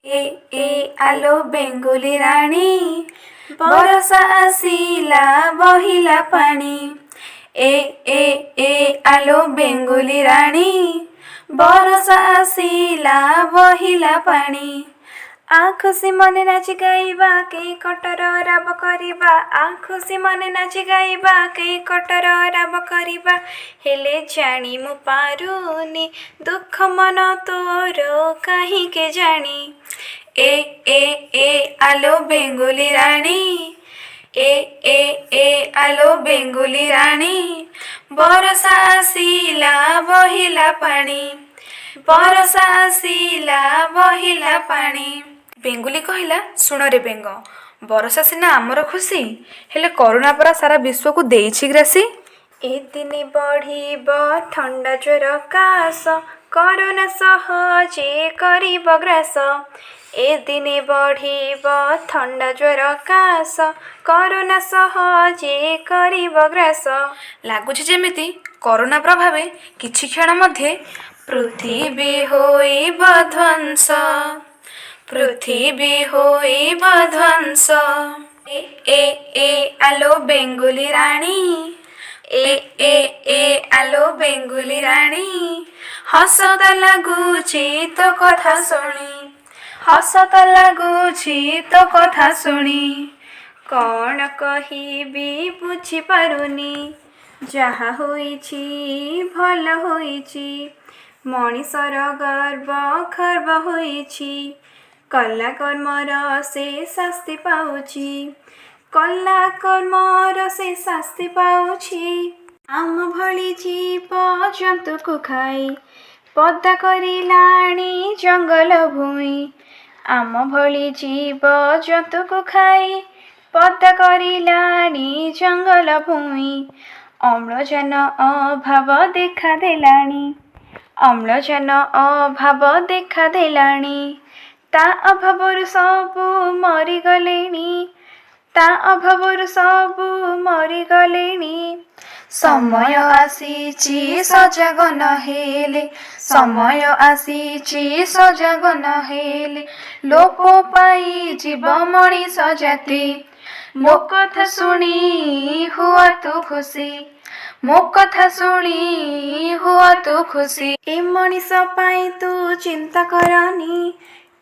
ए ए आलो Bengali रानी बरसा आसिला बहिला पानी। ए ए ए आलो Bengali रानी बरसा आसिला बहिला पानी। आ खुशी मने नाची गाइबा के कटर राब करिबा। आ खुशी मने नाची गाइबा के कटर राब करिबा। हेले जानी मु पारुनी दुख मन तोर कहीं के जानी। ए ए ए आलो बेंगोली रानी ए ए ए आलो बेंगोली रानी बरसा आसिला बहिला पानी। बरसा आसिला बहिला पानी। बेंगुली कहला शुण रे बेंग बरसा सिना आमर खुशी हेले करुणा परा सारा विश्व को देइछि ग्रासी। ए दिने बढ़ीब ठंडा ज्वर काश करुणा सहजे करिब ग्रास। ए दिने बढ़ीब ठंडा ज्वर काश करुणा सहजे करिब ग्रास। लागुछि जेमिति करुणा प्रभावे किछि क्षण मध्ये पृथ्वी होइब ध्वंस। पृथ्वी होइब ध्वंस। ए ए ए आलो बेंगोली रानी ए ए ए आलो बेंगोली रानी हसत लागुछि तो कथा शुणी। हसत लागुछि तो कथा शुणी। कौन कहिबी बुझी पारुनी जहा होइछि भल होइछि। मनिषर गर्व खर्व होइछि कला कर्मर से शास्ति पाउछि। कला कर्मर से शास्ति पाउछि। आम भली जीव जंतु को खाई पदा करिलाणी जंगल भूमि। आम भली जीव जंतु को खाई पदा करिलाणी जंगल भूमि। अम्लजान अभाव देखा देलाणी। अम्लजान अभाव देखा देलाणी। ता अभावरु सबु मरिगलेणी। ता अभावरु सबु मरिगलेणी। समय आसीछि सजग नहेले। समय आसीछि सजग नहेले। लोप पाई जीव मणिष जाति। मो कथा शुणी हुआ तू खुशी। मो कथा शुणी हुआ तू खुशी। ए मणिष पाई तू चिंता करनी।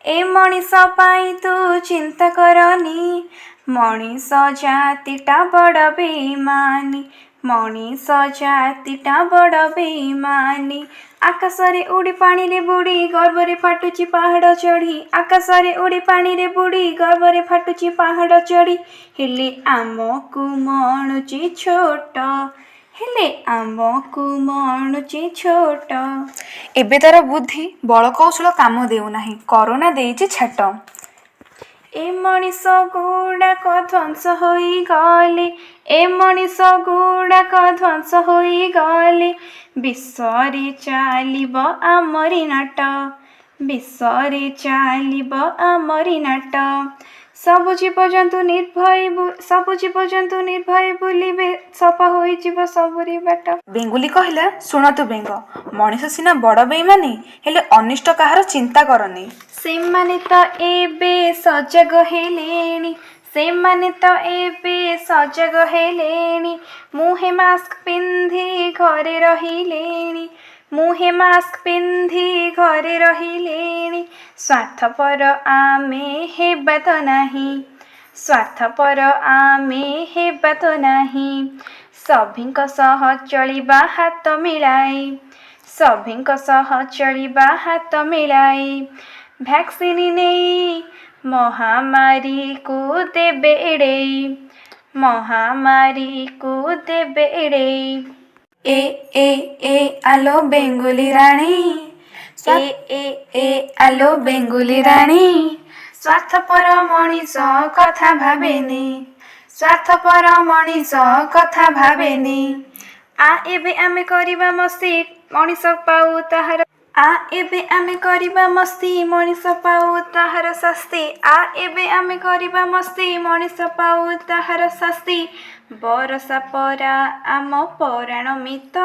ए मणिष पाई तू चिंता करनी। मणिष जातिटा बड़ बेईमानी। मणिष जातिटा बड़ बेईमानी। आकाशरे उड़ी पानी रे बुड़ी गर्वरे फाटुची पहाड़ चढ़ी। आकाशरे उड़ी पानी रे बुड़ी गर्वरे फाटुची पहाड़ चढ़ी। हेले आमकु मणुची छोट। हेले आमकु मणुची छोट। एबे तार बुद्धि बल कौशल काम देउनाही करुणा देइछि छाट। ए मणिष गुड़ाक ध्वंस होई गले। ए मणिष गुड़ाक ध्वंस होई गले। विश्वरे चालिब आमरी नाट। विश्वरे चालिब आमरी नाट। सबु जीवजंतु निर्भय बुलिबे सफा होई जीव सबुरी बाट। बेंगुली कहला शुण तु बेंग मनीष सिना बड़ बेईमानी हेले अनिष्ट कहार चिंता करनी। सेमाने तो एबे सजग हेलेनी। सेमाने तो एबे सजग हेलेनी। मुहे मास्क पिंधि घरे रहिलेनी। मुहे मास्क पिंधि घरे रहिलेनी। स्वार्थपर आमे हेबा तो नाही। स्वार्थपर आमे हेबा तो नाही। सभिंक सह चलिबा हाथ मिलाई। सभिंक सह चलिबा हाथ मिलाई। भैक्सीन नहीं महामारी को देबे एड़ेई। महामारी को देबे एड़ेई। ए ए ए आलो बेंगोली रानी ए ए ए आलो बेंगोली रानी स्वार्थपर मनीष कथा भावेनी। स्वार्थपर मनीष कथा भावेनी। आ एबे आमे करिबा मस्ती मनीष पाऊ ताहार। आ एबे आमे करिबा मस्ती मनीष पाऊ ताहार शास्ति। आ एबे आमे करिबा मस्ती मनीष पाऊ ताहार शास्ति। बरसा परा आम पराण मित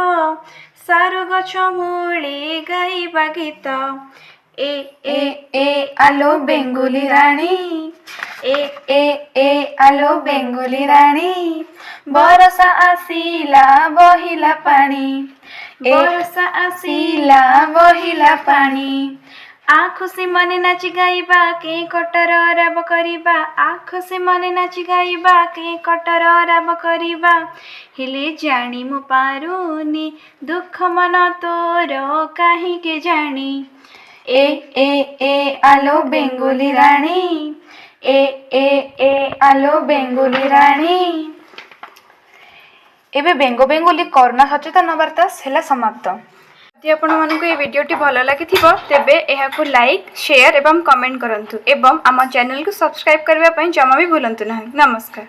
सारु गछ मूले गाइबा गीत। ए ए ए आलो बेंगुली रानी, ए ए ए आलो बेंगुली रानी, बरसा आसिला बहिला पानी, बरसा आसिला बहिला पानी। आ खुशी मने नाची गाइबा के कटर राब करिबा, आ खुशी मने नाची गाइबा के कटर राब करिबा, हेले जानी मु पारुनी दुख मन तोर काहे के जानी। ए ए ए आलो बेंगुली रानी, ए ए ए आलो बेंगुली रानी। एबे बेंगो बेंगुली कोरोना सचेतन वार्ता सेला समाप्त। यदि आपण मानकु ये वीडियोटी भल लगी तेबे एहाकु लाइक शेयर एवं कमेंट करंतु एवं आम चैनल को सब्सक्राइब करबा पई जमा भी भूलंतु नहीं। नमस्कार।